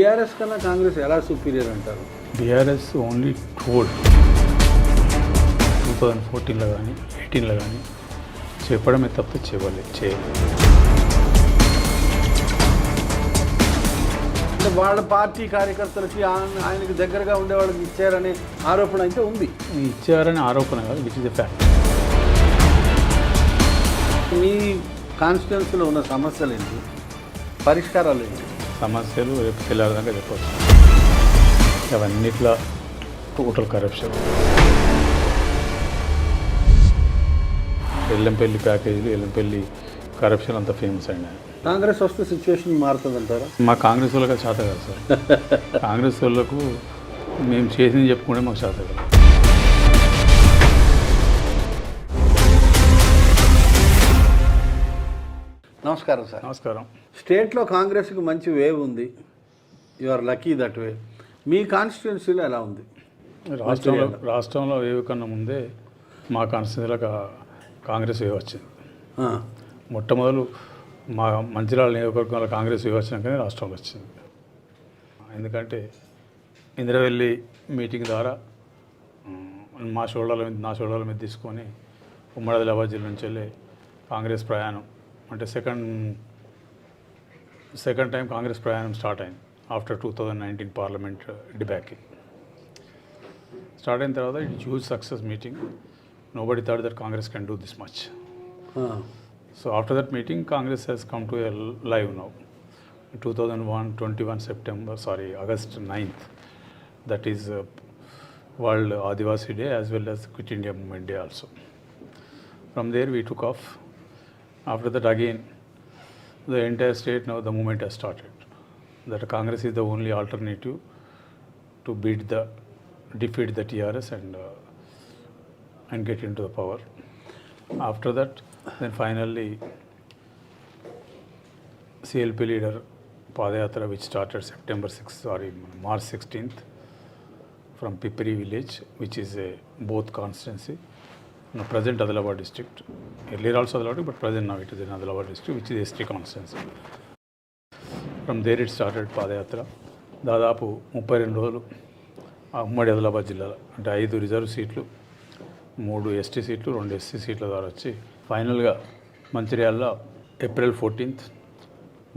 BRS కన్నా కాంగ్రెస్ ఎలా superior అంటారు? బీఆర్ఎస్ ఓన్లీ టోల్డ్ 2014లో కానీ 18లో కానీ చెప్పడమే తప్ప చేయలేదు. అంటే వాళ్ళ పార్టీ కార్యకర్తలకి ఆయనకి దగ్గరగా ఉండే వాళ్ళకి ఇచ్చారనే ఆరోపణ అయితే ఉంది. ఇచ్చారనే ఆరోపణ కాదు, విచ్ ఇస్ ఎ ఫ్యాక్ట్. మీ కాన్స్టిట్యున్సీలో ఉన్న సమస్యలు ఏంటి, పరిష్కారాలు ఏంటి? సమస్యలు రేపు తెల్లారదాకా చెప్పవచ్చు. అవన్నిట్లో టోటల్ కరప్షన్, ఎల్లంపల్లి ప్యాకేజీలు, ఎల్లంపల్లి కరప్షన్ అంతా ఫేమస్ అయినాయి. కాంగ్రెస్ వస్తే సిచ్యువేషన్ మారుతుందంటారా? మా కాంగ్రెస్ వాళ్ళకి అది చేత కాదు సార్. కాంగ్రెస్ వాళ్ళకు మేము చేసింది చెప్పుకుంటే మాకు చేత కాదు. నమస్కారం సార్. నమస్కారం. స్టేట్లో కాంగ్రెస్కి మంచి వేవ్ ఉంది, you are lucky that way. మీ కాన్స్టిట్యున్సీలో ఎలా ఉంది? రాష్ట్రంలో వేవ్ కన్నా ముందే మా కాన్స్టిట్యూన్సీలో కాంగ్రెస్ వేవ్ వచ్చింది. మొట్టమొదలు మా మంచిర్యాల నియోజకవర్గంలో కాంగ్రెస్ వేవ్ వచ్చినాకనే రాష్ట్రంలో వచ్చింది. ఎందుకంటే ఇంద్రవెల్లి మీటింగ్ ద్వారా నా షోల్డర్ల మీద తీసుకొని ఉమ్మడి ఆదిలాబాద్ జిల్లా నుంచి వెళ్ళి కాంగ్రెస్ ప్రయాణం అంటే సెకండ్ టైం కాంగ్రెస్ ప్రయాణం స్టార్ట్ అయింది ఆఫ్టర్ 2019 పార్లమెంట్ డిబ్యాకి. స్టార్ట్ అయిన తర్వాత it huge success meeting. Nobody thought that Congress can do this much. So after that meeting Congress has come to a live now. 2021 August 9th, that is World Adivasi Day as well as Quit India Movement Day also. From there we took off. After that again the entire state, now the movement has started that Congress is the only alternative to defeat the TRS and get into the power. After that, then finally CLP leader Padayatra, which started March 16th from Pipri village, which is a both constituency, present Adilabad district. Earlier also Adilabad, but present now it is in Adilabad district, which is ST constituency. From there it started Padayatra. దాదాపు 32 రోజులు ఉమ్మడి ఆదిలాబాద్ జిల్లాలో అంటే 5 reserve సీట్లు, 3 ST సీట్లు, 2 SC సీట్ల ద్వారా వచ్చి ఫైనల్గా మంచిర్యాలలో April 14th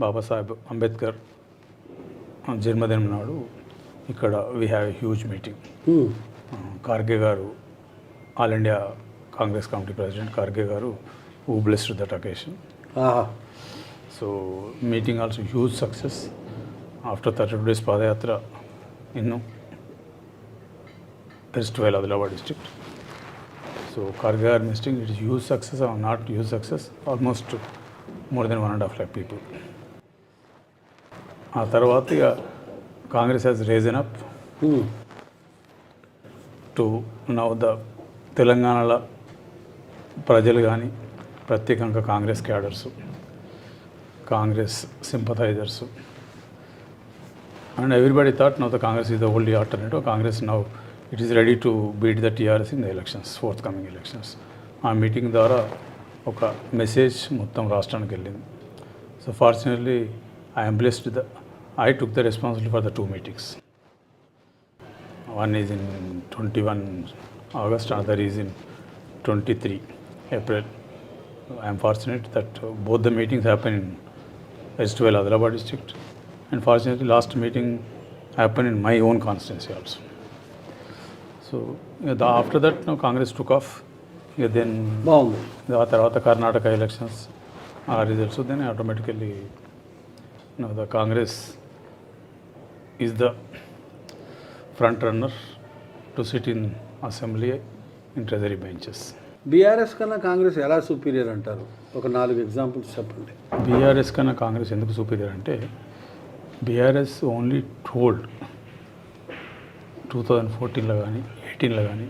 బాబాసాహెబ్ అంబేద్కర్ జన్మదినం నాడు ఇక్కడ we have a huge meeting. Kharge గారు, all India Congress committee president Kharge గారు who blessed that occasion. So meeting also huge success. After 32 days padayatra ఇನ್ನು erstwhile Adilabad district. So Kharge garu meeting, it is huge success or not huge success, almost more than 1.5 lakh people. ఆ తర్వాత ఇక Congress has risen up to now the తెలంగాణలో ప్రజలు కానీ ప్రత్యేకంగా Congress cadres, Congress sympathizers and everybody thought now the Congress is the only alternative. Congress now it is ready to beat the TRS in the elections, forthcoming elections. ఆ meeting ద్వారా ఒక message మొత్తం రాష్ట్రానికి వెళ్ళింది. So fortunately I took the responsibility for the 2 meetings. One is in 21 August, another is in 23 April. I am fortunate that both the meetings happened in erstwhile Adilabad district, and fortunately last meeting happened in my own constituency also. So after that now Congress took off. Then the tarvata Karnataka elections are results, so then automatically now the Congress is the front runner to sit in assembly in treasury benches. BRS కన్నా కాంగ్రెస్ ఎలా superior అంటారు? ఒక 4 examples చెప్పండి. BRS కన్నా కాంగ్రెస్ ఎందుకు superior అంటే BRS only told 2014లో కానీ 18లో కానీ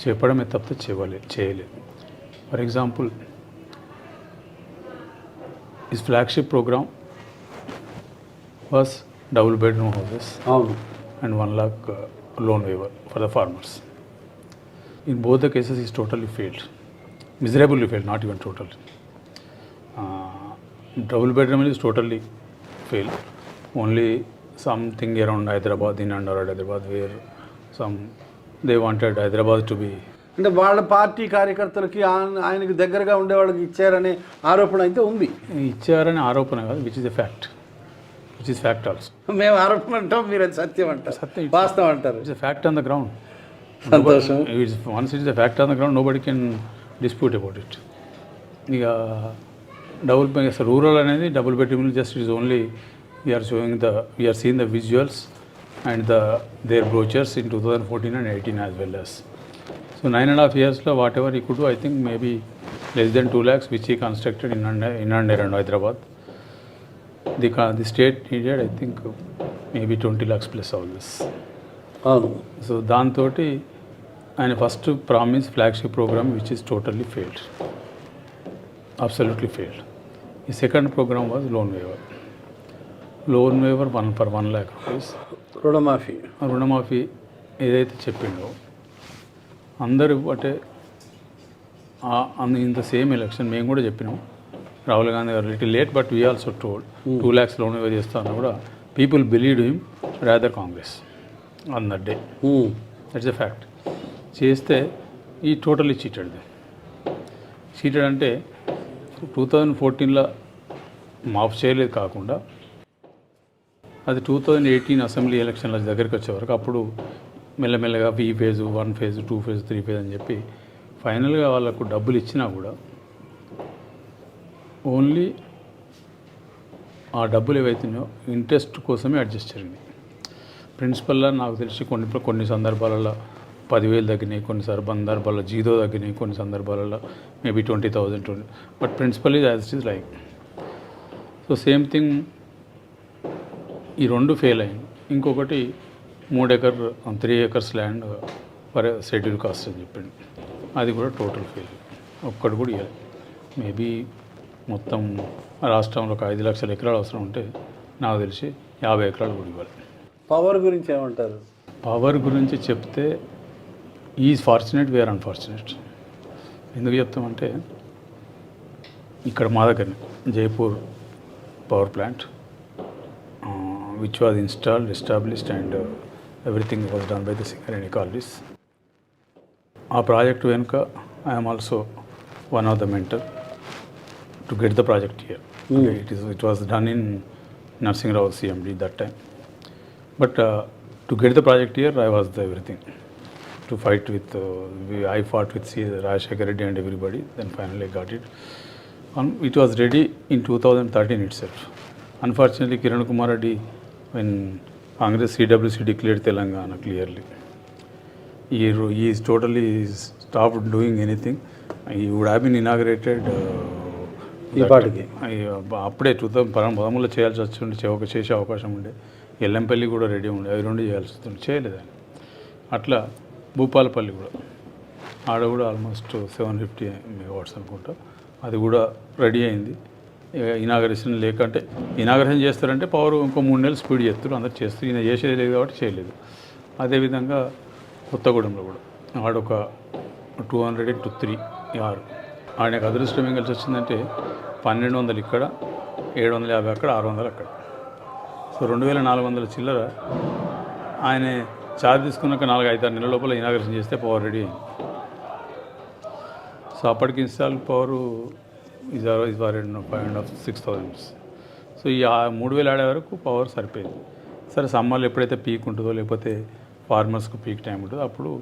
చెప్పడమే తప్ప చేయలేదు. For example his flagship program was double bedroom houses and 1 lakh loan waiver for the farmers. In both the cases he's totally failed, miserably failed, not even totally. Double bedroom is totally failed. Only something around Hyderabad, in and around Hyderabad, where they wanted Hyderabad to be. అంటే వాళ్ళ party కార్యకర్తలకి ఆయనకి దగ్గరగా ఉండే వాళ్ళకి ఇచ్చారనే ఆరోపణ అయితే ఉంది. ఇచ్చారనే ఆరోపణ కాదు, విచ్ ఇస్ ఫ్యాక్ట్ ఆల్సో. మేము ఆరోపణ అంటాం, మీరు అది సత్యం అంటారు, సత్యం, వాస్తవం అంటారు. It's fact on the ground. సంతోషం. Once it's fact on the ground, nobody can dispute about it. ఇక రూరల్ అనేది double bedroom just is only we're seeing the visuals and their brochures in 2014 and 18 as well as. So 9.5 years lo whatever he could do, I think maybe less than 2 lakhs which he constructed in and around Hyderabad. The state needed, I think, maybe 20 lakhs plus all this. So దాంతోటి ఆయన first promise flagship programme which is totally failed, absolutely failed. ఈ second programme was loan waiver 1 lakh rupees. రుణమాఫీ ఏదైతే చెప్పిండో అందరూ అంటే in the same election మేము కూడా చెప్పినాం, రాహుల్ గాంధీ గారు little late but we also told 2 lakhs loan waiver చేస్తాను కూడా people believed him rather Congress on that day. That's a fact. చేస్తే ఈ టోటలీ చీటెడ్ అంటే 2014లో మాఫ్ చేయలేదు కాకుండా అది 2018 అసెంబ్లీ ఎలక్షన్ల దగ్గరికి వచ్చే వరకు అప్పుడు మెల్లమెల్లగా ఈ ఫేజు 1 phase 2 phase 3 phase అని చెప్పి ఫైనల్గా వాళ్ళకు డబ్బులు ఇచ్చినా కూడా ఓన్లీ ఆ డబ్బులు ఏవైతున్నాయో ఇంట్రెస్ట్ కోసమే అడ్జస్ట్ జరిగింది. ప్రిన్సిపల్లో నాకు తెలిసి కొన్ని సందర్భాలలో 10,000 తగ్గినాయి, కొన్ని సందర్భాల్లో 0 తగ్గినాయి, కొన్ని సందర్భాలలో maybe 20,000 but principle is as it is like. So same thing ఈ 2 ఫెయిల్ అయింది. ఇంకొకటి 3 acres land for schedule caste అని చెప్పింది, అది కూడా టోటల్ ఫెయిల్, ఒక్కటి కూడా ఇవ్వాలి. మేబీ మొత్తం రాష్ట్రంలో ఒక 5 లక్షల ఎకరాలు అవసరం ఉంటే నాకు తెలిసి 50 ఎకరాలు కూడా ఇవ్వాలి. పవర్ గురించి ఏమంటారు? పవర్ గురించి చెప్తే ఈజ్ ఫార్చునేట్, వీఆర్ అన్ఫార్చునేట్. ఎందుకు చెప్తామంటే ఇక్కడ మా దగ్గరనే Jaipur power plant which was installed, established and everything was done by the Singareni colonies. ఆ ప్రాజెక్ట్ వెనుక I'm also one of the mentor to get the project here. It was done in Narsingh Rao CMD that time. But to get the project here, I was the everything. To fight with, I fought with Rajshekar Reddy and everybody. Then finally I got it. It was ready in 2013 itself. Unfortunately, Kiran Kumar Reddy, when Congress CWC declared Telangana clearly, he is totally stopped doing anything. He would have been inaugurated. ఈ పాటికి అప్పుడే 2013లో చేయాల్సి వచ్చిండే, చేసే అవకాశం ఉండే. ఎల్లంపల్లి కూడా ready ఉండే, అవి 2 చేయాల్సి వస్తుంది, చేయలేదని. అట్లా భూపాలపల్లి కూడా ఆడ కూడా ఆల్మోస్ట్ 750 megawatts అనుకుంటా, అది కూడా రెడీ అయింది. ఇనాగరేషన్ లేకంటే ఇనాగరేషన్ చేస్తారంటే పవర్ ఇంకో 3 నెలలు స్పీడ్ చేస్తారు, అందరు చేస్తారు. ఈయన చేసేది లేదు కాబట్టి చేయలేదు. అదేవిధంగా కొత్తగూడెంలో కూడా ఆడొక 203 ఆయనకు అదృష్టం ఏం కలిసి వచ్చిందంటే 1,200 ఇక్కడ, 750 అక్కడ, 600 అక్కడ. సో 2,400 చిల్లర ఆయన ఛార్జ్ తీసుకున్నాక 4-5 నెలల లోపల ఇనాగరేషన్ చేస్తే పవర్ రెడీ అయింది. సో అప్పటికి ఇన్స్టాల్ పవరు ఈజ్ 5,500-6,000. సో ఈ 3,000 ఆడే వరకు పవర్ సరిపోయింది. సరే సమ్మర్లో ఎప్పుడైతే పీక్ ఉంటుందో లేకపోతే ఫార్మర్స్కు పీక్ టైం ఉంటుందో అప్పుడు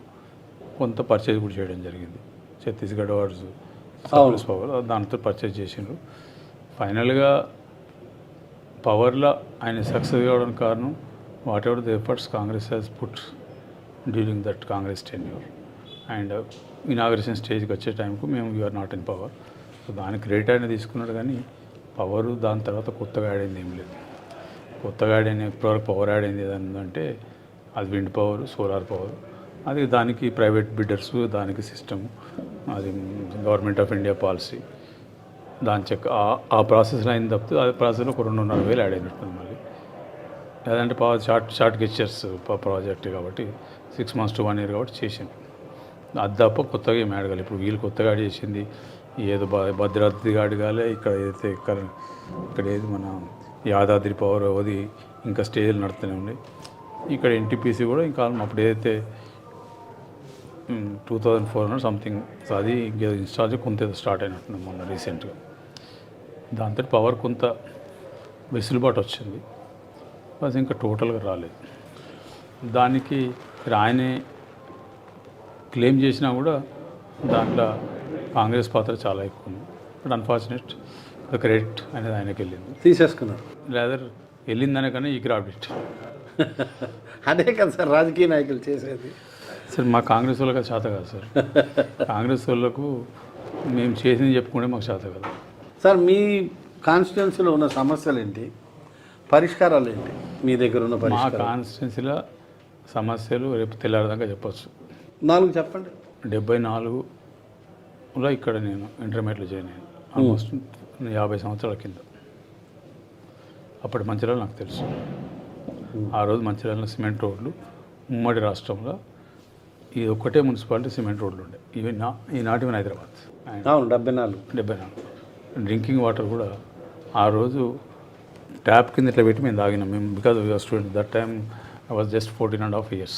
కొంత పర్చేజ్ కూడా చేయడం జరిగింది. ఛత్తీస్గఢ్ వార్డ్స్ సర్ప్లస్ పవర్ దాంతో పర్చేజ్ చేసిండ్రు. ఫైనల్గా పవర్లో ఆయన సక్సెస్ కావడానికి కారణం whatever the efforts Congress has put during that Congress tenure. And inauguration స్టేజ్కి వచ్చే టైంకు మేము you are not in power. So దానికి క్రెడిట్ ఆయన తీసుకున్నాడు, కానీ పవరు దాని తర్వాత కొత్తగా యాడ్ అయింది ఏం లేదు. కొత్తగా యాడ్ అయిన ఇప్పటివరకు పవర్ యాడ్ అయింది ఏదంటే అది విండ్ పవర్, సోలార్ పవర్. అది దానికి ప్రైవేట్ బిడ్డర్స్, దానికి సిస్టమ్, అది గవర్నమెంట్ ఆఫ్ ఇండియా పాలసీ, దాని ఆ ప్రాసెస్లో అయింది తప్పితే ఆ ప్రాసెస్లో ఒక 2,500 యాడ్ అయినట్టుంది. మళ్ళీ లేదంటే పవర్ షార్ట్ గెచ్చర్స్ ప్రాజెక్ట్ కాబట్టి 6 months to 1 year కాబట్టి చేసింది. అది తప్ప కొత్తగా ఏమి అడగాలి. ఇప్పుడు వీళ్ళు కొత్తగా యాడ్ చేసింది ఏదో భద్రాద్రి అడగాలి, ఇక్కడ ఏదైతే ఇక్కడ ఏది మన యాదాద్రి పవర్ అది ఇంకా స్టేజ్లు నడుస్తూనే ఉన్నాయి. ఇక్కడ ఎన్టీపీసీ కూడా ఇంకా అప్పుడు ఏదైతే 2004 సంథింగ్ అది ఇంకేదో ఇన్ఛార్జ్ కొంత ఏదో స్టార్ట్ అయినట్టు మొన్న రీసెంట్గా. దాంతో పవర్ కొంత వెసులుబాటు వచ్చింది, అది ఇంకా టోటల్గా రాలేదు. దానికి ఆయనే క్లెయిమ్ చేసినా కూడా దాంట్లో కాంగ్రెస్ పాత్ర చాలా ఎక్కువ ఉంది. బట్ అన్ఫార్చునేట్ ద క్రెడిట్ అనేది ఆయనకి వెళ్ళింది, తీసేసుకున్నారు. లేదా వెళ్ళిందనే కానీ ఈ క్రాఫ్ట్ అదే కదా సార్ రాజకీయ నాయకులు చేసేది. సార్ మా కాంగ్రెస్ వాళ్ళకి అది చేత కాదు సార్. కాంగ్రెస్ వాళ్ళకు మేము చేసింది చెప్పుకుంటే మాకు చేత కాదు సార్. మీ కాన్స్టిట్యున్సీలో ఉన్న సమస్యలు ఏంటి, పరిష్కారాలు ఏంటి మీ దగ్గర ఉన్న మా పరిష్కారాలు? కాన్స్టిట్యున్సీలో సమస్యలు రేపు తెల్లారదాకా చెప్పచ్చు. 4 చెప్పండి. 74లో ఇక్కడ నేను ఇంటర్మీడియట్లో జాయిన్ అయ్యాను, ఆల్మోస్ట్ 50 సంవత్సరాల కింద. అప్పటి మంచిర్యాల నాకు తెలుసు. ఆ రోజు మంచిర్యాలలో సిమెంట్ రోడ్లు ఉమ్మడి రాష్ట్రంలో ఇది ఒక్కటే మున్సిపాలిటీ సిమెంట్ రోడ్లు ఉండే. ఇవి ఈనాటి హైదరాబాద్. అవును, 74. డ్రింకింగ్ వాటర్ కూడా ఆ రోజు ట్యాప్ కింద ఇట్లా పెట్టి మేము తాగినాం. మేము because you are student that time I was just 14.5 years.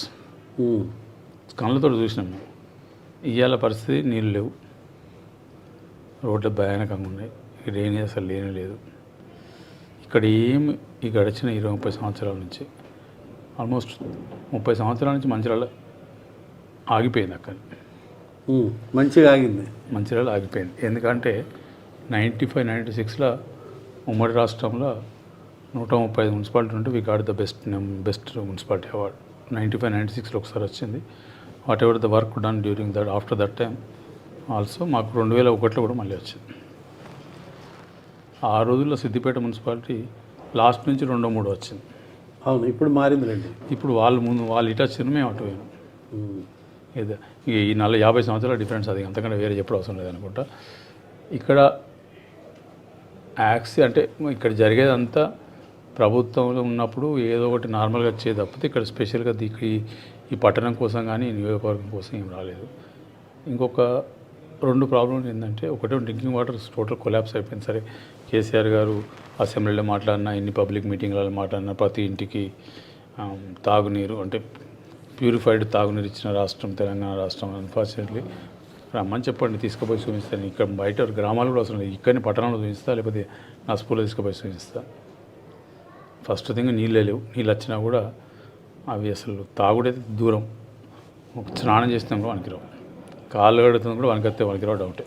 కళ్ళతో చూసినాం మేము. ఇవాళ పరిస్థితి నీళ్ళు లేవు, రోడ్లు భయానకంగా ఉన్నాయి, డ్రైనేజ్ అసలు లేనే లేదు. ఇక్కడ ఏమి ఈ గడిచిన 20-30 సంవత్సరాల నుంచి ఆల్మోస్ట్ 30 సంవత్సరాల నుంచి మంచిర్యాల ఆగిపోయింది. అక్కడ మంచిగా ఆగింది, మంచిర్యాల ఆగిపోయింది. ఎందుకంటే 95-96లో ఉమ్మడి రాష్ట్రంలో 135 మున్సిపాలిటీ ఉంటే we got the best municipality award. 95-96లో ఒకసారి వచ్చింది. Whatever the work done during that after that time also మాకు 2001లో కూడా మళ్ళీ వచ్చింది. ఆ రోజుల్లో సిద్దిపేట మున్సిపాలిటీ లాస్ట్ నుంచి 2-3 వచ్చింది. అవును, ఇప్పుడు మారింది రండి. ఇప్పుడు వాళ్ళు ఇటు వచ్చిన మేము అటు పోయాం. ఏదో ఈ 50 సంవత్సరాల డిఫరెన్స్, అది అంతకంటే వేరే చెప్పడం అవసరం లేదనుకుంటా. ఇక్కడ అంటే ఇక్కడ జరిగేదంతా ప్రభుత్వంలో ఉన్నప్పుడు ఏదో ఒకటి నార్మల్గా వచ్చేది తప్పితే ఇక్కడ స్పెషల్గా ఈ పట్టణం కోసం కానీ నియోజకవర్గం కోసం ఏం రాలేదు. ఇంకొక 2 ప్రాబ్లమ్స్ ఏంటంటే, ఒకటే డ్రింకింగ్ వాటర్ టోటల్ కొలాప్స్ అయిపోయింది. సరే కేసీఆర్ గారు అసెంబ్లీలో మాట్లాడినా, ఇన్ని పబ్లిక్ మీటింగ్లలో మాట్లాడినా, ప్రతి ఇంటికి తాగునీరు అంటే ప్యూరిఫైడ్ తాగునీరు ఇచ్చిన రాష్ట్రం తెలంగాణ రాష్ట్రం. అన్ఫార్చునేట్లీ రమ్మని చెప్పండి, తీసుకుపోయి చూపిస్తాను. ఇక్కడ బయట గ్రామాలు కూడా అవసరం లేదు, ఇక్కడనే పట్టణంలో చూపిస్తా, లేకపోతే నా స్కూల్లో తీసుకుపోయి చూపిస్తా. ఫస్ట్ థింగ్ నీళ్ళే లేవు, నీళ్ళు వచ్చినా కూడా అవి అసలు తాగుడైతే దూరం. స్నానం చేసినా కూడా వనికిరావు, కాళ్ళు కడుతుంది కూడా వనికిరావు డౌటే.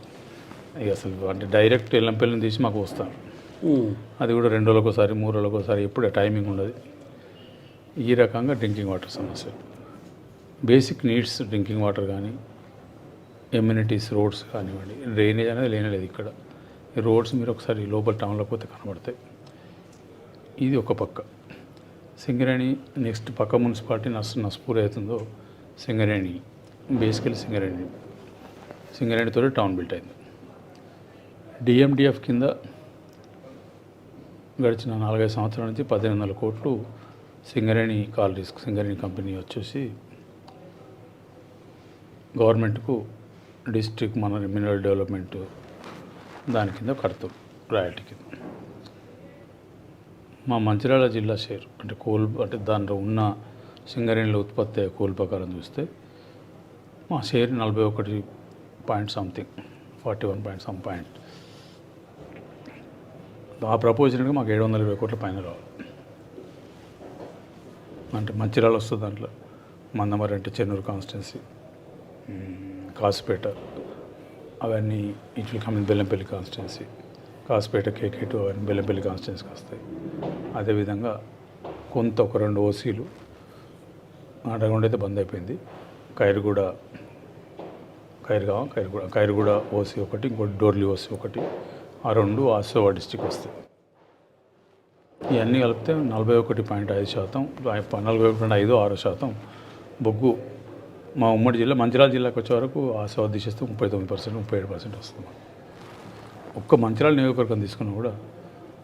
ఇక అసలు అంటే డైరెక్ట్ ఎల్లంపల్లిని తీసి మాకు వస్తాను. అది కూడా 2 రోజులకు ఒకసారి 3 రోజులకు ఒకసారి, ఎప్పుడు టైమింగ్ ఉండదు. ఈ రకంగా డ్రింకింగ్ వాటర్ సమస్య. బేసిక్ నీడ్స్ డ్రింకింగ్ వాటర్ కానీ, ఎమ్యూనిటీస్ రోడ్స్ కానివ్వండి, డ్రైనేజ్ అనేది లేనేలేదు ఇక్కడ. ఈ రోడ్స్ మీరు ఒకసారి లోపల టౌన్లో పోతే కనబడతాయి. ఇది ఒక పక్క. సింగరేణి నెక్స్ట్ పక్క మున్సిపాలిటీ నస్పూర్ అవుతుందో సింగరేణి, బేసికలీ సింగరేణితో టౌన్ బిల్ట్ అయింది. డిఎండిఎఫ్ కింద గడిచిన 4-5 సంవత్సరాల నుంచి 1800 కోట్లు సింగరేణి సింగరేణి కంపెనీ వచ్చేసి గవర్నమెంట్కు డిస్ట్రిక్ట్ మినరల్ డెవలప్మెంట్ దాని కింద కడతాం రాయల్టీ కింద. మా మంచిర్యాల జిల్లా షేర్ అంటే దాంట్లో ఉన్న సింగరేణిలో ఉత్పత్తి అయ్యే కోల్ ప్రకారం చూస్తే మా share 41 point something, 41 point some point. ఆ ప్రపోజల్గా మాకు 720 కోట్ల పైన రావాలి. అంటే మంచిర్యాల వస్తుంది దాంట్లో, మందమరి అంటే చెన్నూరు కాన్స్టిట్యున్సీ, కాసుపేట అవన్నీ it will come in Bellampalli constituency, Kasipet కేకేటు అవన్నీ బెల్లంపల్లి కాన్స్టిట్యున్సీకి వస్తాయి. అదేవిధంగా కొంత ఒక 2 ఓసీలు అడగొండ అయితే బంద్ అయిపోయింది. ఖైరుగూడ ఓసీ ఒకటి, ఇంకోటి డోర్లీ ఓసీ ఒకటి, ఆ 2 ఆసిఫాబాద్ డిస్టిక్ వస్తాయి. ఇవన్నీ కలిపితే 41.5%, 41.5-6% బొగ్గు మా ఉమ్మడి జిల్లా మంచిర్యాల జిల్లాకి వచ్చే వరకు ఆసిఫాబాద్ తీసేస్తే 39%, 37% వస్తుంది. ఒక్క మంచిర్యాల నియోజకవర్గం తీసుకున్నా కూడా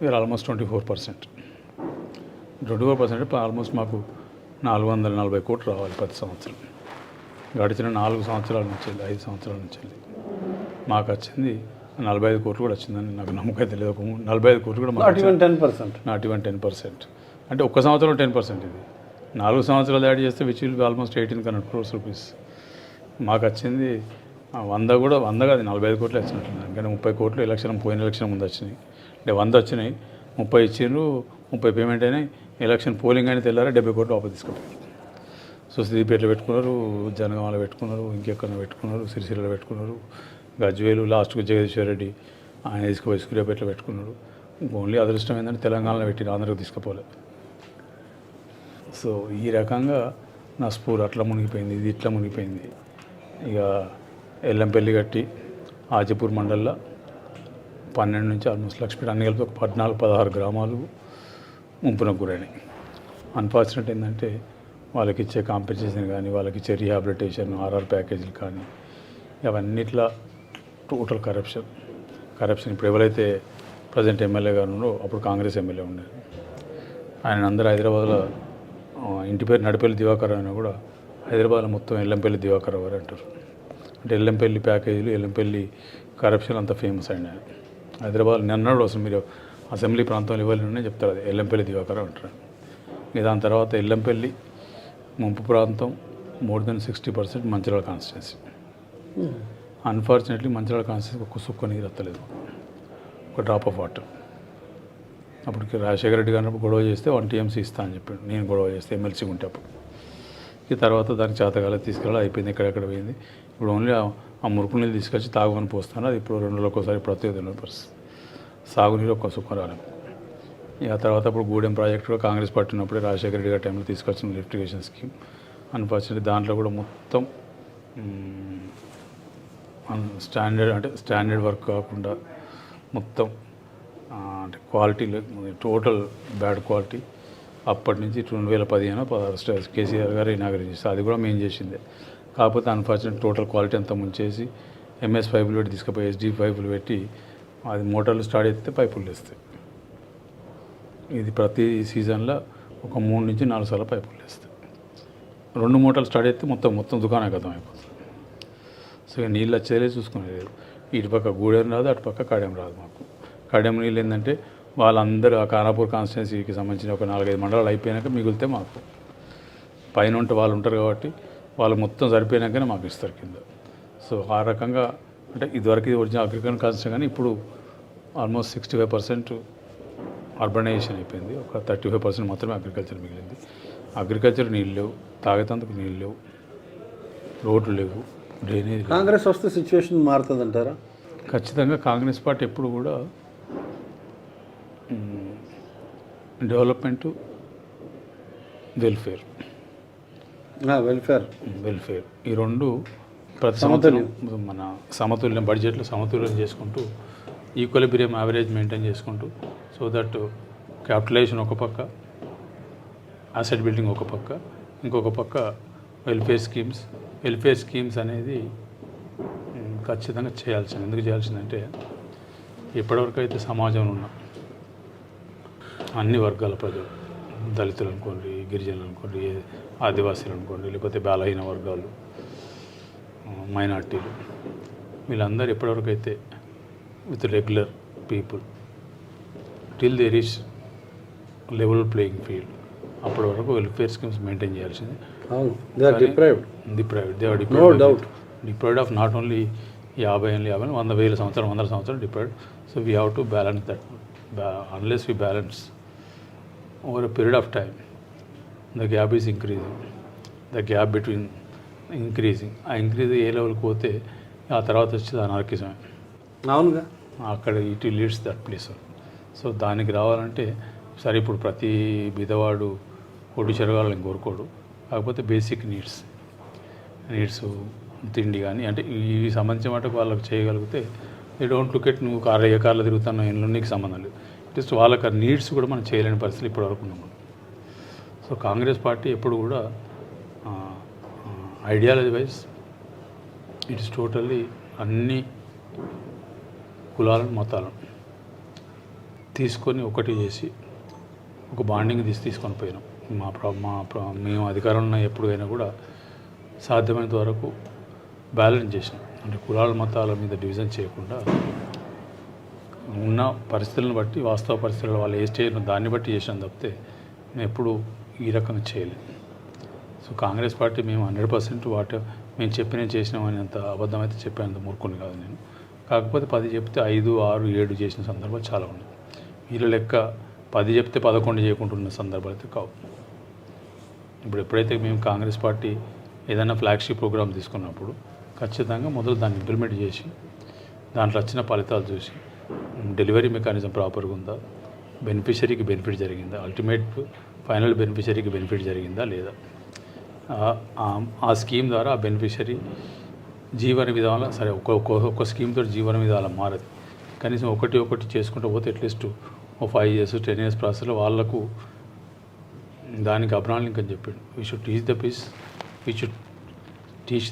వీఆర్ ఆల్మోస్ట్ 24%. 24% ఆల్మోస్ట్ మాకు 440 కోట్లు రావాలి ప్రతి సంవత్సరం. గడిచిన 4 సంవత్సరాల నుంచి 5 సంవత్సరాల నుంచి మాకు వచ్చింది 45 కోట్లు కూడా వచ్చిందని నాకు నమ్మకం అయితే లేదు. 45 కోట్లు కూడా నాట్ ఈవెన్ 10%. Not even 10%. అంటే ఒక్క సంవత్సరం 10% ఇది. 4 సంవత్సరాలు యాడ్ చేస్తే which will be almost 1800 crores rupees. మాకు వచ్చింది 100 కూడా 100 కాదు 45 కోట్లు వచ్చినట్టుంది. ఎందుకంటే 30 కోట్లు పోయిన ఎలక్షన్ ముందు వచ్చినాయి. అంటే 100 వచ్చినాయి, 30 ఇచ్చిండ్రు, 30 పేమెంట్ అయినాయి. ఎలక్షన్ పోలింగ్ అయినా తెల్లారా 70 కోట్లు వాపస్ తీసుకుంటారు. సో సిద్దిపేటలో పెట్టుకున్నారు, జనగామలో పెట్టుకున్నారు, ఇంకెక్కడ పెట్టుకున్నారు, సిరిసిల్లలో పెట్టుకున్నారు, గజ్వేలు, లాస్ట్కు జగదీశ్వర్ రెడ్డి ఆయన తీసుకుపోయి సూర్యాపేటలో పెట్టుకున్నారు. ఓన్లీ అదృష్టం ఏంటంటే తెలంగాణలో పెట్టిన ఆంధ్రకు తీసుకుపోలే. సో ఈ రకంగా నా స్పూర్ అట్లా మునిగిపోయింది, ఇది ఇట్లా మునిగిపోయింది. ఇక ఎల్లంపల్లి కట్టి ఆజపూర్ మండల్లో 12 నుంచి ఆల్మోస్ట్ లక్ష్మీపేట అన్ని కలిపి 14-16 గ్రామాలు ముంపునకు గురైనాయి. అన్ఫార్చునేట్ ఏంటంటే వాళ్ళకి ఇచ్చే కాంపెన్సేషన్ కానీ, వాళ్ళకి ఇచ్చే రీహాబిలిటేషన్, ఆర్ఆర్ ప్యాకేజీలు కానీ అవన్నిట్లా టోటల్ కరప్షన్. ఇప్పుడు ఎవరైతే ప్రజెంట్ ఎమ్మెల్యే గారు ఉన్నారో అప్పుడు కాంగ్రెస్ ఎమ్మెల్యే ఉండేది. ఆయన అందరూ హైదరాబాద్లో ఇంటి పేరు నడిపల్లి దివాకర్ అయినా కూడా హైదరాబాద్లో మొత్తం ఎల్లంపల్లి దివాకర్ గారు అంటారు. అంటే ఎల్లంపల్లి ప్యాకేజీలు, ఎల్లంపల్లి కరప్షన్ అంత ఫేమస్ అయినా హైదరాబాద్ నిన్నడు అసలు మీరు అసెంబ్లీ ప్రాంతంలో ఇవ్వాలని చెప్తారు, అది ఎల్లంపల్లి దివాకర్ అంటారు. ఇక దాని తర్వాత ఎల్లంపల్లి ముంపు ప్రాంతం more than 60% Mancherial constituency. Unfortunately Mancherial constituency ఒక్క సుక్క నీరు ఎత్తలేదు, ఒక డ్రాప్ ఆఫ్ వాటర్. అప్పటికి రాజశేఖర రెడ్డి గారు గొడవ చేస్తే 1 TMC ఇస్తా అని చెప్పాడు. నేను గొడవ చేస్తే ఎమ్మెల్సీ ఉంటే అప్పుడు. ఈ తర్వాత దానికి చేతకాలం తీసుకెళ్ళి అయిపోయింది, ఎక్కడెక్కడ పోయింది. ఇప్పుడు ఓన్లీ ఆ మురుకు నీళ్ళు తీసుకొచ్చి తాగుమని పోస్తాను. అది ఇప్పుడు 2 రోజులకు ఒకసారి ప్రత్యేక పరిస్థితి. సాగునీరు ఒక్క సుఖం రాలేదు. ఇక తర్వాత ఇప్పుడు గూడెం ప్రాజెక్ట్ కూడా కాంగ్రెస్ పార్టీ ఉన్నప్పుడే రాజశేఖర రెడ్డి గారి టైంలో తీసుకొచ్చిన లిఫ్ట్ ఇరిగేషన్ స్కీమ్. అన్ఫార్చునేట్లీ దాంట్లో కూడా మొత్తం స్టాండర్డ్ వర్క్ కాకుండా మొత్తం అంటే క్వాలిటీ టోటల్ బ్యాడ్ క్వాలిటీ. అప్పటి నుంచి 2015-16 కేసీఆర్ గారు ఇనాగరేట్ చేస్తారు. అది కూడా మేము చేసిందే. కాకపోతే అన్ఫార్చునేట్ టోటల్ క్వాలిటీ అంతా ముంచేసి MS పైపులు పెట్టి తీసుకుపోయి SD పైపులు పెట్టి అది మోటార్లు స్టార్ట్ చేస్తే పైపులు వేస్తాయి. ఇది ప్రతి సీజన్లో ఒక 3 నుంచి 4 సార్లు పైపులు వేస్తాయి. 2 మోటార్లు స్టార్ట్ చేస్తే మొత్తం దుకాణం గతం అయిపోతుంది. సో ఇక నీళ్ళు వచ్చేదే చూసుకునేది. ఇటుపక్క గూడెం రాదు, అటుపక్క కడెం రాదు. మాకు కడెం నీళ్ళు ఏంటంటే వాళ్ళందరూ ఆ ఖానాపూర్ కాన్స్టిట్యున్సీకి సంబంధించిన ఒక 4-5 మండలాలు అయిపోయాక మిగిలితే మాకు పైన ఉంటే వాళ్ళు ఉంటారు కాబట్టి వాళ్ళు మొత్తం సరిపోయినాకనే మాకు ఇస్తారు కింద. సో ఆ రకంగా అంటే ఇదివరకు ఒరిజినల్ అగ్రికల్చర్ కాన్స్టిట్యూన్సీ కానీ ఇప్పుడు ఆల్మోస్ట్ 65% అర్బనైజేషన్ అయిపోయింది. ఒక 35% మాత్రమే అగ్రికల్చర్ మిగిలింది. అగ్రికల్చర్ నీళ్ళు లేవు, తాగేతందుకు నీళ్ళు లేవు, రోడ్లు లేవు, డ్రైనేజ్. కాంగ్రెస్ వస్తే సిచ్యువేషన్ మారుతుంది అంటారా? ఖచ్చితంగా కాంగ్రెస్ పార్టీ ఎప్పుడు కూడా డెవలప్మెంటు, వెల్ఫేర్ ఈ 2 ప్రతి సంవత్సరం మన సమతుల్యం బడ్జెట్లో సమతుల్యం చేసుకుంటూ ఈక్వలిబ్రియం యావరేజ్ మెయింటైన్ చేసుకుంటూ, సో దట్ క్యాపిటలైజేషన్ ఒక పక్క, అసెట్ బిల్డింగ్ ఒక పక్క, ఇంకొక పక్క వెల్ఫేర్ స్కీమ్స్ అనేది ఖచ్చితంగా చేయాల్సింది. ఎందుకు చేయాల్సిందంటే ఎప్పటివరకు అయితే సమాజంలో ఉన్న అన్ని వర్గాల ప్రజలు, దళితులు అనుకోండి, గిరిజనులు అనుకోండి, ఆదివాసీలు అనుకోండి, లేకపోతే బలహీన వర్గాలు, మైనార్టీలు, వీళ్ళందరూ ఎప్పటివరకు అయితే with regular people till they reach level playing field, అప్పటి వరకు వెల్ఫేర్ స్కీమ్స్ మెయింటైన్ చేయాల్సింది. డిప్రైవ్డ్ ఆఫ్ నాట్ ఓన్లీ 50 సంవత్సరాలు deprived. So we have to balance that. Unless we balance over a period of time, the gap is increasing. The gap between increasing, ఆ increase ఏ లెవెల్కి పోతే ఆ తర్వాత వచ్చేది అనార్కిజమే. అవునుగా, అక్కడ it leads that place. So దానికి రావాలంటే సరే ఇప్పుడు ప్రతి బిదవాడు ఒడ్డు చెరగాలని కోరుకోడు, కాకపోతే బేసిక్ నీడ్స్ తిండి కానీ అంటే ఇవి సంబంధించిన మటుకు వాళ్ళకి చేయగలిగితే దే డోంట్ లుక్ ఎట్ నువ్వు ఏ కార్లో తిరుగుతున్నా ఎన్నో నీకు సంబంధం లేదు. జస్ట్ వాళ్ళకి ఆ నీడ్స్ కూడా మనం చేయలేని పరిస్థితి ఇప్పటివరకు ఉన్నాం. సో కాంగ్రెస్ పార్టీ ఎప్పుడు కూడా ideology wise it is totally అన్ని కులాలను మతాలను తీసుకొని ఒకటి చేసి ఒక బాండింగ్ తీసుకొని పోయినాం. మేము అధికారంలో ఉన్న ఎప్పుడైనా కూడా సాధ్యమైనంత వరకు బ్యాలెన్స్ చేసినాం. అంటే కులాల మతాల మీద డివిజన్ చేయకుండా ఉన్న పరిస్థితులను బట్టి, వాస్తవ పరిస్థితులు వాళ్ళు ఏ స్టేజ్లో దాన్ని బట్టి చేసాం తప్పితే మేము ఎప్పుడు ఈ రకంగా చేయలేదు. సో కాంగ్రెస్ పార్టీ మేము 100% మేము చేసినామని అంత అబద్ధం అయితే చెప్పేంత మూర్ఖుని కాదు నేను. కాకపోతే 10 చెప్తే 5, 6, 7 చేసిన సందర్భాలు చాలా ఉన్నాయి. వీళ్ళ లెక్క 10 చెప్తే 11 చేయకుంటున్న సందర్భాలు అయితే కావు. ఇప్పుడు ఎప్పుడైతే మేము కాంగ్రెస్ పార్టీ ఏదైనా ఫ్లాగ్షిప్ ప్రోగ్రామ్ తీసుకున్నప్పుడు ఖచ్చితంగా మొదలు దాన్ని ఇంప్లిమెంట్ చేసి దాంట్లో వచ్చిన ఫలితాలు చూసి డెలివరీ మెకానిజం ప్రాపర్గా ఉందా, బెనిఫిషరీకి బెనిఫిట్ జరిగిందా, అల్టిమేట్ ఫైనల్ బెనిఫిషరీకి బెనిఫిట్ జరిగిందా లేదా, ఆ స్కీమ్ ద్వారా ఆ బెనిఫిషరీ జీవన విధానం సరే ఒక్క స్కీమ్తో జీవన విధానం మారదు. కనీసం ఒకటి చేసుకుంటూ పోతే అట్లీస్ట్ 5 years 10 years ప్రాసెస్లో వాళ్ళకు దానికి అబ్రాహం లింకన్ చెప్పాడు, we should teach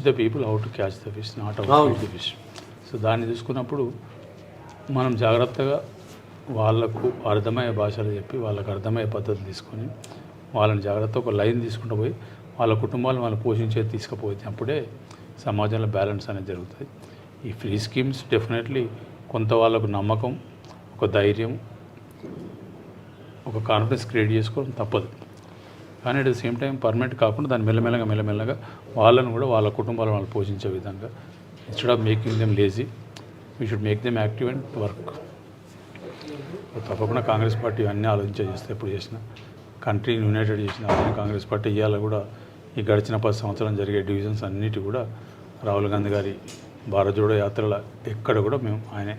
the people how to catch the fish, not how to feed the fish. So దాన్ని చూసుకున్నప్పుడు మనం జాగ్రత్తగా వాళ్ళకు అర్థమయ్యే భాషలు చెప్పి వాళ్ళకు అర్థమయ్యే పద్ధతి తీసుకొని వాళ్ళని జాగ్రత్తగా ఒక లైన్ తీసుకుంటూ పోయి వాళ్ళ కుటుంబాలను వాళ్ళు పోషించేది తీసుకుపోతే అప్పుడే సమాజంలో బ్యాలెన్స్ అనేది జరుగుతుంది. ఈ ఫ్రీ స్కీమ్స్ డెఫినెట్లీ కొంత వాళ్ళకు నమ్మకం, ఒక ధైర్యం, ఒక కాన్ఫిడెన్స్ క్రియేట్ చేసుకోవడం తప్పదు. కానీ at the same time permanent కాకుండా దాన్ని మెల్లమెల్లగా వాళ్ళను కూడా వాళ్ళ కుటుంబాలను వాళ్ళు పోషించే విధంగా instead of making them lazy we should make them active and work. తప్పకుండా కాంగ్రెస్ పార్టీ అన్నీ ఆలోచించే చేస్తే ఎప్పుడు చేసినా కంట్రీని యునైటెడ్ చేసిన అదే కాంగ్రెస్ పార్టీ ఇవాళ కూడా ఈ గడిచిన 10 సంవత్సరాలు జరిగే డివిజన్స్ అన్నిటి కూడా రాహుల్ గాంధీ గారి భారత్ జోడో యాత్రల ఎక్కడ కూడా మేము ఆయనే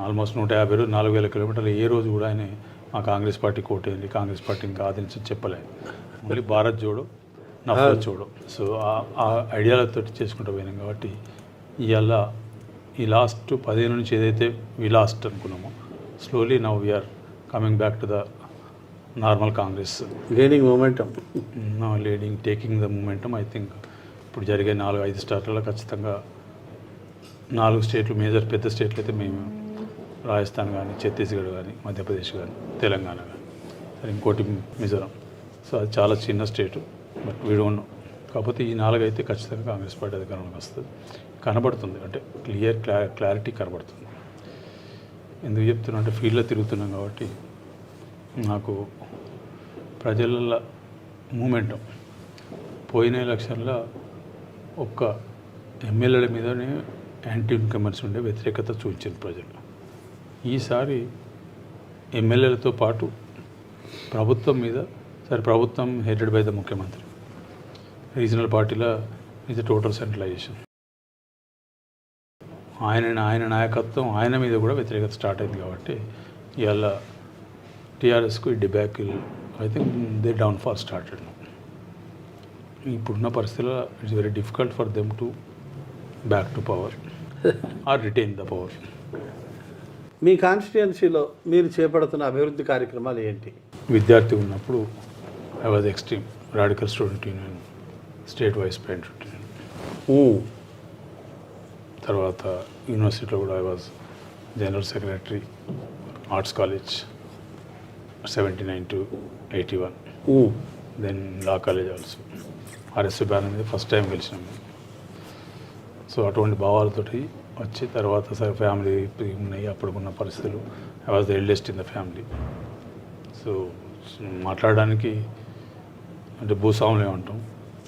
ఆల్మోస్ట్ 150 4,000 కిలోమీటర్లు ఏ రోజు కూడా ఆయన మా కాంగ్రెస్ పార్టీ కోటేయండి, కాంగ్రెస్ పార్టీ ఇంకా ఆదరించి చెప్పలేదు. ఓన్లీ భారత్ జోడో, నఫరత్ జోడో. సో ఆ ఐడియాలతో చేసుకుంటూ పోయినాం కాబట్టి ఇవాళ ఈ లాస్ట్ 15 నుంచి ఏదైతే వి లాస్ట్ అనుకున్నామో slowly now we're coming back to the normal Congress, gaining momentum, taking the momentum. I think ఇప్పుడు జరిగే 4-5 స్టేట్లలో ఖచ్చితంగా 4 స్టేట్లు మేజర్ పెద్ద స్టేట్లు అయితే మేము రాజస్థాన్ కానీ, ఛత్తీస్గఢ్ కానీ, మధ్యప్రదేశ్ కానీ, తెలంగాణ కానీ, సరే ఇంకోటి మిజోరాం. సో అది చాలా చిన్న స్టేటు, బట్ వీ డోంట్ నో. కాకపోతే ఈ 4 అయితే ఖచ్చితంగా కాంగ్రెస్ పార్టీ అధికారంలోకి వస్తుంది, కనబడుతుంది. అంటే క్లారిటీ కనబడుతుంది. ఎందుకు చెప్తున్నా అంటే ఫీల్డ్లో తిరుగుతున్నాం కాబట్టి నాకు ప్రజల మూమెంటం పోయిన ఎలక్షన్లో ఒక్క ఎమ్మెల్యేల మీదనే యాంటీ ఇన్కమర్స్ ఉండే వ్యతిరేకత చూపించారు ప్రజలు. ఈసారి ఎమ్మెల్యేలతో పాటు ప్రభుత్వం మీద, సరే ప్రభుత్వం హెడెడ్ బై ద ముఖ్యమంత్రి, రీజనల్ పార్టీలో ఇది టోటల్ సెంట్రలైజేషన్, ఆయన నాయకత్వం ఆయన మీద కూడా వ్యతిరేకత స్టార్ట్ అయింది. కాబట్టి ఇవాళ టీఆర్ఎస్కు debacle I think they downfall started. ఇప్పుడున్న పరిస్థితుల్లో it's very difficult for them to back to power or retain the power. మీ కాన్స్టిట్యుయెన్సీలో మీరు చేపడుతున్న అభివృద్ధి కార్యక్రమాలు ఏంటి? విద్యార్థి ఉన్నప్పుడు I was extreme radical student union state vice president. తర్వాత యూనివర్సిటీలో కూడా I was general secretary arts college 79 to 81. Then law college also RSV banner మీద ఫస్ట్ టైం గెలిచినాం. సో అటువంటి భావాలతోటి వచ్చి తర్వాత సరే ఫ్యామిలీ ఉన్నాయి, అప్పుడున్న పరిస్థితులు. I was the eldest in the family. So మాట్లాడడానికి అంటే భూస్వాములు ఏమంటాం,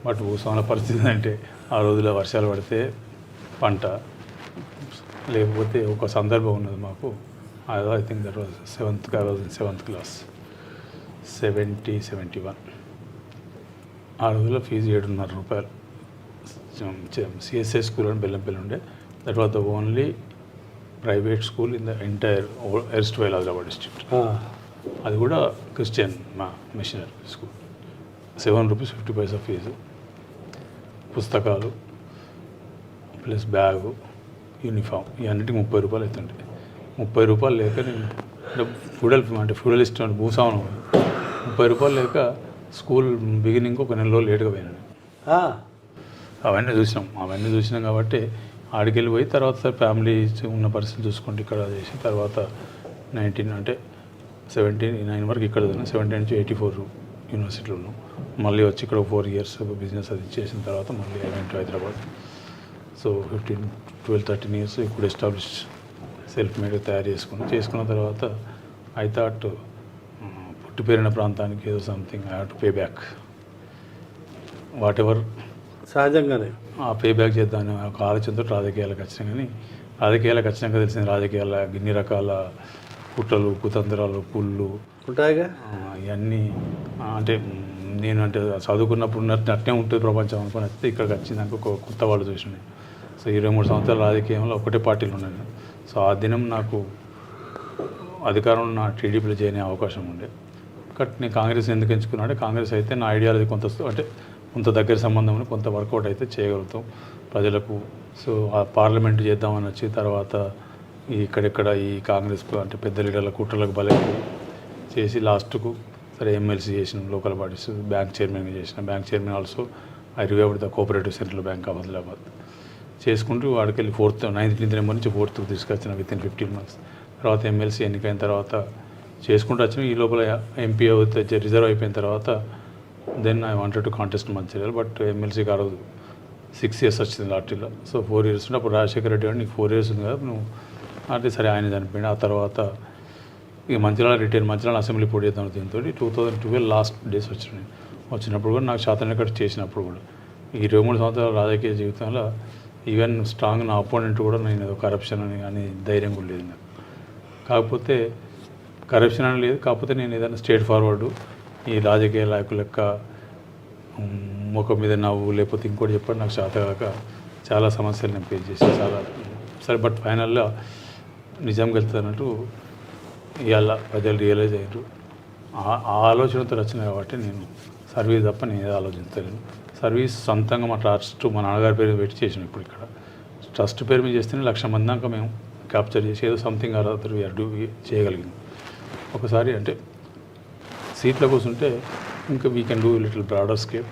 బట్ భూస్వాముల పరిస్థితి అంటే ఆ రోజుల్లో వర్షాలు పడితే పంట, లేకపోతే ఒక సందర్భం ఉన్నది మాకు. I think that was 7th class 71. ఆ రోజుల్లో ఫీజు 7,500 రూపాయలు. సిఎస్ఐ స్కూల్ అని బెల్లంపల్లి ఉండే. That was the only private school in the entire erstwhile Adilabad district. అది కూడా Christian missionary school. 7 rupees 50 paisa fee, పుస్తకాలు ప్లస్ బ్యాగు, యూనిఫామ్, ఇవన్నిటికి 30 రూపాయలు అవుతుండే. 30 రూపాయలు లేక నేను ఫ్యూడలిస్ట్ అంటే భూస్వామం, 30 రూపాయలు లేక స్కూల్ బిగినింగ్ ఒక 1 నెల లేట్గా పోయినాను. అవన్నీ చూసినాం కాబట్టి ఆడికి వెళ్ళిపోయి తర్వాత సార్ ఫ్యామిలీ ఉన్న పరిస్థితి చూసుకుంటే ఇక్కడ చేసి తర్వాత 19 అంటే 79 వరకు ఇక్కడ 79 నుంచి 84 యూనివర్సిటీలో ఉన్నాం. మళ్ళీ వచ్చి ఇక్కడ 4 years బిజినెస్ అది చేసిన తర్వాత మళ్ళీ I went to Hyderabad. So 12-13 years ఇప్పుడు ఎస్టాబ్లిష్ సెల్ఫ్ మేడ్ తయారు చేసుకున్న తర్వాత ఐ థాట్ పుట్టి పెరిగిన ప్రాంతానికి ఏదో something I have to pay back what ever సహజంగానే ఆ పే బ్యాక్ చేద్దామని ఒక ఆలోచనతో రాజకీయాలకు వచ్చినా కానీ రాజకీయాలకు వచ్చినాక తెలిసిన రాజకీయాల ఇన్ని రకాల కుట్రలు కుతంత్రాలు పుళ్ళు ఉంటాయిగా ఇవన్నీ అంటే నేను అంటే చదువుకున్నప్పుడు అట్నే ఉంటుంది ప్రపంచం అనుకుని వస్తే ఇక్కడికి వచ్చిందాక ఒక కొత్త వాళ్ళు చూసినాయి. సో 23 సంవత్సరాల రాజకీయంలో ఒకటే పార్టీలు ఉన్నాయి. సో ఆ దినం నాకు అధికారంలో నా టీడీపీలో చేయని అవకాశం ఉండే. బట్ నేను కాంగ్రెస్ ఎందుకు ఎంచుకున్నా అంటే కాంగ్రెస్ అయితే నా ఐడియాలజీ కొంత దగ్గర సంబంధం కొంత వర్కౌట్ అయితే చేయగలుగుతాం ప్రజలకు. సో ఆ పార్లమెంట్ చేద్దామని వచ్చి తర్వాత ఇక్కడెక్కడ ఈ కాంగ్రెస్ అంటే పెద్ద లీడర్ల కుట్రలకు బలైపోయి చేసి లాస్ట్కు సరే ఎమ్మెల్సీ చేసిన లోకల్ బాడీస్ బ్యాంక్ చైర్మన్గా చేసిన. Bank chairman also I revived the cooperative central bank of Adilabad చేసుకుంటూ వాడికెళ్ళి 9th నెంబర్ నుంచి 4th తీసుకొచ్చిన వితిన్ 15 months. తర్వాత ఎమ్మెల్సీ ఎన్నికైన తర్వాత చేసుకుంటూ వచ్చిన. ఈ లోపల ఎంపీ అవుతే రిజర్వ్ అయిపోయిన తర్వాత then I wanted to contest Mancherial. But ఎమ్మెల్సీకి ఆ రోజు 6 years వచ్చింది లాటరీలో. సో 4 years ఉంటే అప్పుడు రాజశేఖర రెడ్డి గారు నీకు 4 years ఉంది కదా నువ్వు అంటే సరే ఆయన చనిపోయింది. ఆ తర్వాత ఇక మంచిర్యాల అసెంబ్లీ పోటీ చేద్దాం దీంతో 2012 లాస్ట్ డేస్ వచ్చినప్పుడు కూడా నాకు శాతనకట చేసినప్పుడు కూడా ఈ 23 సంవత్సరాల రాజకీయ జీవితంలో ఈవెన్ స్ట్రాంగ్ నా అపోనెంట్ కూడా నేను ఏదో కరప్షన్ అని ధైర్యం కూడా లేదు నాకు. కాకపోతే కరప్షన్ అని లేదు, కాకపోతే నేను ఏదైనా స్ట్రేట్ ఫార్వర్డు ఈ రాజకీయ నాయకుల యొక్క ముఖం మీద నవ్వు లేకపోతే ఇంకోటి చెప్పండి నాకు శాతగాక చాలా సమస్యలు నేను ఫేస్ చేసి చాలా సరే. బట్ ఫైనల్లో నిజం వెళ్తున్నట్టు ఇవాళ ప్రజలు రియలైజ్ అయ్యారు. ఆ ఆలోచనతో వచ్చిన కాబట్టి నేను సర్వీస్ తప్ప నేను ఏదో ఆలోచించలేను. సర్వీస్ సొంతంగా మా ట్రస్ట్ మా నాన్నగారి పేరు పెట్టి చేసాం. ఇప్పుడు ఇక్కడ ట్రస్ట్ పేరు మీద చేస్తేనే 1,00,000 మంది దాకా మేము క్యాప్చర్ చేసి ఏదో సంథింగ్ అదర్ చేయగలిగింది. ఒకసారి అంటే సీట్లో కూర్చుంటే ఇంకా we can do little broader scope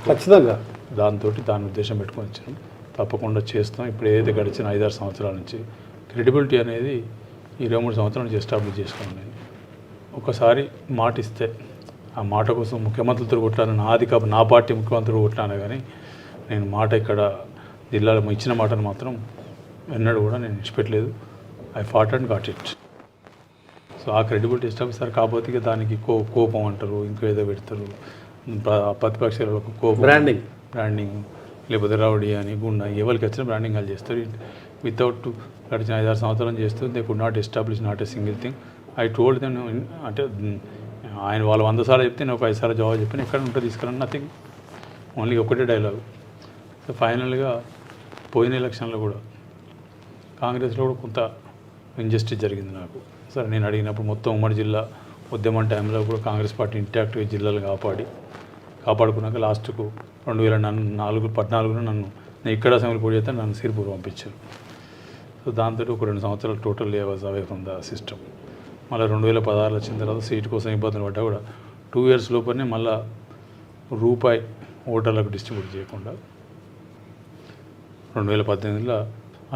ఖచ్చితంగా దాని ఉద్దేశం పెట్టుకొని వచ్చాను. తప్పకుండా చేస్తాం. ఇప్పుడు ఏదైతే గడిచిన 5-6 సంవత్సరాల నుంచి క్రెడిబిలిటీ అనేది 23 సంవత్సరాల నుంచి ఎస్టాబ్లిష్ చేసుకున్నాను నేను. ఒకసారి మాట ఇస్తే ఆ మాట కోసం ముఖ్యమంత్రులతో కొట్లాను నా పార్టీ ముఖ్యమంత్రులు కొట్లాను కానీ నేను మాట ఇక్కడ జిల్లాలో ఇచ్చిన మాటను మాత్రం ఎన్నడూ కూడా నేను విడిచిపెట్టలేదు. I fought and got it. So ఆ క్రెడిబిలిటీ ఎస్టాబ్లిష్ సార్. కాకపోతే దానికి కోపం అంటారు, ఇంకేదో పెడతారు, ప్రతిపక్షాలకు కోపం, బ్రాండింగ్ లేకపోతే రౌడీ అని గుండా ఎవరికి వచ్చిన బ్రాండింగ్ వాళ్ళు చేస్తారు. వితౌట్ గడిచిన 5-6 సంవత్సరాలు చేస్తూ they could not establish not a single thing. I told them అంటే ఆయన వాళ్ళు 100 సార్లు చెప్తే నేను ఒక 5 సార్లు జవాబు చెప్పాను. ఎక్కడ ఉంటుంది తీసుకురాను నథింగ్, ఓన్లీ ఒకటే డైలాగ్. సో ఫైనల్గా పోయిన ఎలక్షన్లో కూడా కాంగ్రెస్లో కూడా కొంత ఇంజస్టిస్ జరిగింది నాకు. సరే నేను అడిగినప్పుడు మొత్తం ఉమ్మడి జిల్లా ఉద్యమం టైంలో కూడా కాంగ్రెస్ పార్టీ ఇంటాక్ట్గా జిల్లాలు కాపాడుకున్నాక లాస్ట్కు 2014 నన్ను నేను ఇక్కడ అసెంబ్లీ పోటీ చేస్తే నన్ను సిరిపూర్ పంపించారు. సో దాంతో ఒక 2 సంవత్సరాలు total was away from the system. మళ్ళీ 2016 వచ్చిన తర్వాత సీటు కోసం ఇబ్బందులు పడ్డా కూడా 2 years లోపలనే మళ్ళీ రూపాయి ఓటర్లకు డిస్ట్రిబ్యూట్ చేయకుండా 2018లో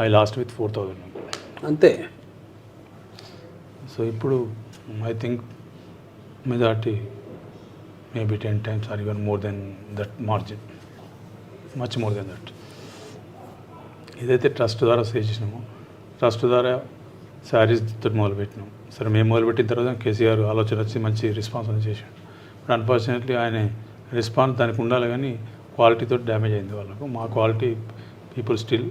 ఐ లాస్ట్ విత్ 4,000 అంతే. సో ఇప్పుడు I think majority maybe 10 times or even more than that margin, much more than that. ఏదైతే ట్రస్ట్ ద్వారా చేసినామో ట్రస్ట్ ద్వారా శారీస్ తోటి మొదలుపెట్టినాం. సరే మేము మొదలుపెట్టిన తర్వాత కేసీఆర్ ఆలోచన వచ్చి మంచి రెస్పాన్స్ అని చేశాడు. బట్ అన్ఫార్చునేట్లీ ఆయన రెస్పాన్స్ దానికి ఉండాలి కానీ క్వాలిటీతో డ్యామేజ్ అయింది వాళ్ళకు. మా క్వాలిటీ పీపుల్ స్టిల్.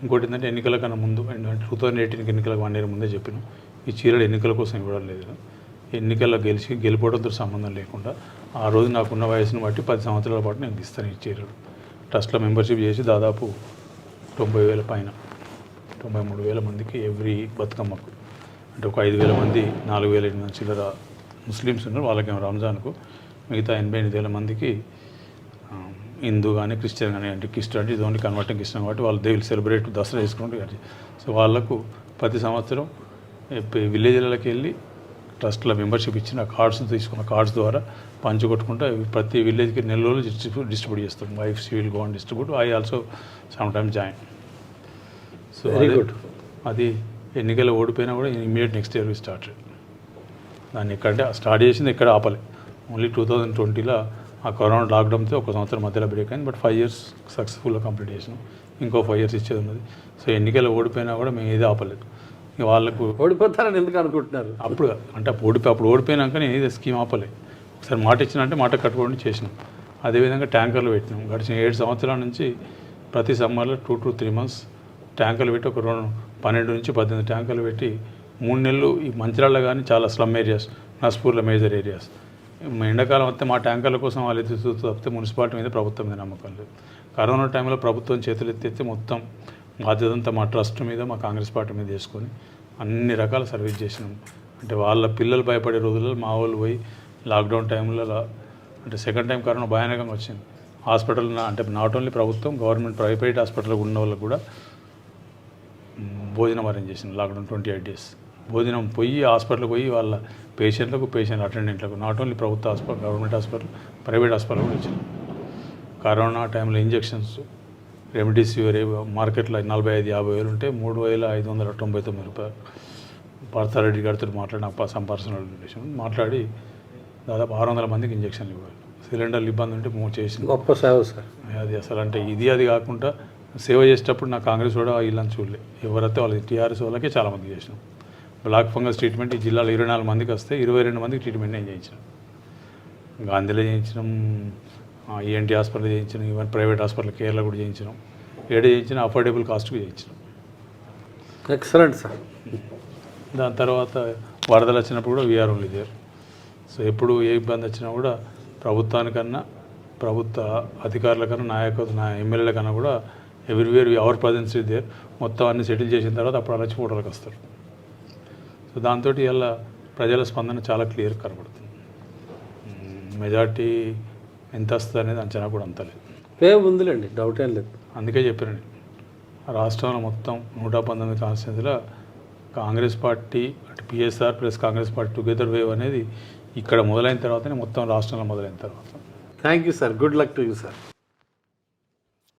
ఇంకోటి ఏంటంటే ఎన్నికల కన్నా ముందు 2018 ఎన్నికలకు 1 year ముందే చెప్పినాం ఈ చీరలు ఎన్నికల కోసం ఇవ్వడం లేదు. ఎన్నికల్లో గెలిపోవడంతో సంబంధం లేకుండా ఆ రోజు నాకున్న వయసును బట్టి 10 సంవత్సరాల పాటు నేను ఇస్తాను ఈ చీరలు. ట్రస్ట్లో మెంబర్షిప్ చేసి దాదాపు 90,000 పైన 93,000 మందికి ఎవ్రీ బతుకమ్మకు అంటే ఒక 5,000 మంది 4,800 చిల్లర ముస్లిమ్స్ ఉన్నారు. వాళ్ళకేమో రంజాన్కు, మిగతా 88,000 మందికి హిందూ కానీ క్రిస్టియన్ కానీ అంటే క్రిస్టియన్ అంటే ఇది ఓన్లీ కన్వర్టింగ్ క్రిస్టియన్ కాబట్టి వాళ్ళు దే విల్ సెలబ్రేట్ దసరా చేసుకుంటారు. సో వాళ్ళకు ప్రతి సంవత్సరం విలేజ్లకి వెళ్ళి ట్రస్ట్లో మెంబర్షిప్ ఇచ్చిన కార్డ్స్ తీసుకున్న కార్డ్స్ ద్వారా పంచుకొట్టుకుంటూ ప్రతి విలేజ్కి నెల రోజులు డిస్ట్రిబ్యూట్ చేస్తాం. Wives will go and distribute. I also some time join. So very good. అది ఎన్నికలు ఓడిపోయినా కూడా ఇమీడియట్ నెక్స్ట్ ఇయర్ స్టార్ట్. దాన్ని ఎక్కడంటే స్టార్ట్ చేసింది ఎక్కడ ఆపలే. ఓన్లీ 2020లో ఆ కరోనా లాక్డౌన్తో 1 సంవత్సరం మధ్యలో బ్రేక్ అయింది. బట్ 5 years సక్సెస్ఫుల్గా కంప్లీట్ చేసినాం. ఇంకో 5 years ఇచ్చేది ఉన్నది. సో ఎన్నికలు ఓడిపోయినా కూడా మేము ఏది ఆపలేదు. ఇక వాళ్ళకు ఓడిపోతారని ఎందుకు అనుకుంటున్నారు? అప్పుడు ఓడిపోయినాక నేను ఏది స్కీమ్ ఆపలే. ఒకసారి మాట ఇచ్చినంటే మాట కట్టుకోండి చేసినాం. అదేవిధంగా ట్యాంకర్లు పెట్టినాం. గడిచిన 7 సంవత్సరాల నుంచి ప్రతి సమ్మర్లో 2 to 3 months ట్యాంకర్లు పెట్టి ఒక 12 నుంచి 18 ట్యాంకర్లు పెట్టి 3 నెలలు ఈ మంచిర్యాలలో కానీ చాలా స్లమ్ ఏరియాస్, నస్పూర్లో మేజర్ ఏరియాస్ ఎండాకాలం వస్తే మా ట్యాంకర్ల కోసం వాళ్ళు ఎత్తి తప్పితే మున్సిపాలిటీ మీద ప్రభుత్వం మీద నమ్మకం లేదు. కరోనా టైంలో ప్రభుత్వం చేతులు ఎత్తి మొత్తం బాధ్యత అంతా మా ట్రస్ట్ మీద, మా కాంగ్రెస్ పార్టీ మీద చేసుకొని అన్ని రకాల సర్వీస్ చేసినాం. అంటే వాళ్ళ పిల్లలు భయపడే రోజుల్లో మా వాళ్ళు పోయి లాక్డౌన్ టైంలో అంటే సెకండ్ టైం కరోనా భయానకంగా వచ్చింది. హాస్పిటల్ అంటే నాట్ ఓన్లీ ప్రభుత్వం, గవర్నమెంట్, ప్రైవేట్ హాస్పిటల్ ఉన్న వాళ్ళకు కూడా భోజనం అరేంజ్ చేసింది. లాక్డౌన్ 28 days భోజనం పోయి హాస్పిటల్కి పోయి వాళ్ళ పేషెంట్ అటెండెంట్లకు, నాట్ ఓన్లీ ప్రభుత్వ hospital, government hospital, private hospital కూడా ఇచ్చింది. కరోనా టైంలో ఇంజెక్షన్స్, రెమిడిసివిర్ మార్కెట్లో 45-50 వేలు ఉంటే 3,599 రూపాయలు. పార్థారెడ్డి గారితో మాట్లాడి పర్సనల్ రిలేషన్ మాట్లాడి దాదాపు 600 మందికి ఇంజక్షన్లు ఇవ్వాలి. సిలిండర్లు ఇబ్బంది ఉంటే చేసింది. గొప్ప సేవ సార్ అది. అసలు అంటే అది కాకుండా సేవ చేసేటప్పుడు నా కాంగ్రెస్ కూడా వీళ్ళని చూడలే. ఎవరైతే వాళ్ళు టీఆర్ఎస్ వాళ్ళకే చాలామంది చేసినాం. బ్లాక్ ఫంగస్ ట్రీట్మెంట్ ఈ జిల్లాలో 24 మందికి వస్తే 22 మందికి ట్రీట్మెంట్ నేను చేయించినాం. గాంధీలో చేయించినాం, ఈఎన్టీ హాస్పిటల్ చేయించినాం, ఈవెన్ ప్రైవేట్ హాస్పిటల్ కేరళ కూడా చేయించినాం. చేయించిన అఫోర్డబుల్ కాస్ట్కి చేయించినాం. Excellent sir. దాని తర్వాత వరదలు వచ్చినప్పుడు కూడా వీఆర్ ఓన్లీ దేర్. సో ఎప్పుడు ఏ ఇబ్బంది వచ్చినా కూడా ప్రభుత్వానికన్నా, ప్రభుత్వ అధికారుల కన్నా, ఎమ్మెల్యేల కన్నా కూడా everywhere our presence is there. మొత్తం అన్ని సెటిల్ చేసిన తర్వాత అప్పుడు వచ్చి ఫోటోలకు వస్తారు. సో దాంతో ఇలా ప్రజల స్పందన చాలా క్లియర్ కనబడుతుంది. మెజార్టీ ఎంత వస్తుంది అనేది అంచనా కూడా అంతలేదు. వేవ్ ఉందిలేండి, డౌట్ ఏం లేదు. అందుకే చెప్పానండి, రాష్ట్రంలో మొత్తం 119 కాన్స్టిట్యూన్సీలో కాంగ్రెస్ పార్టీ అంటే PSR plus Congress party together wave అనేది ఇక్కడ మొదలైన తర్వాతనే మొత్తం రాష్ట్రంలో మొదలైన తర్వాత. Thank you sir. Good luck to you sir.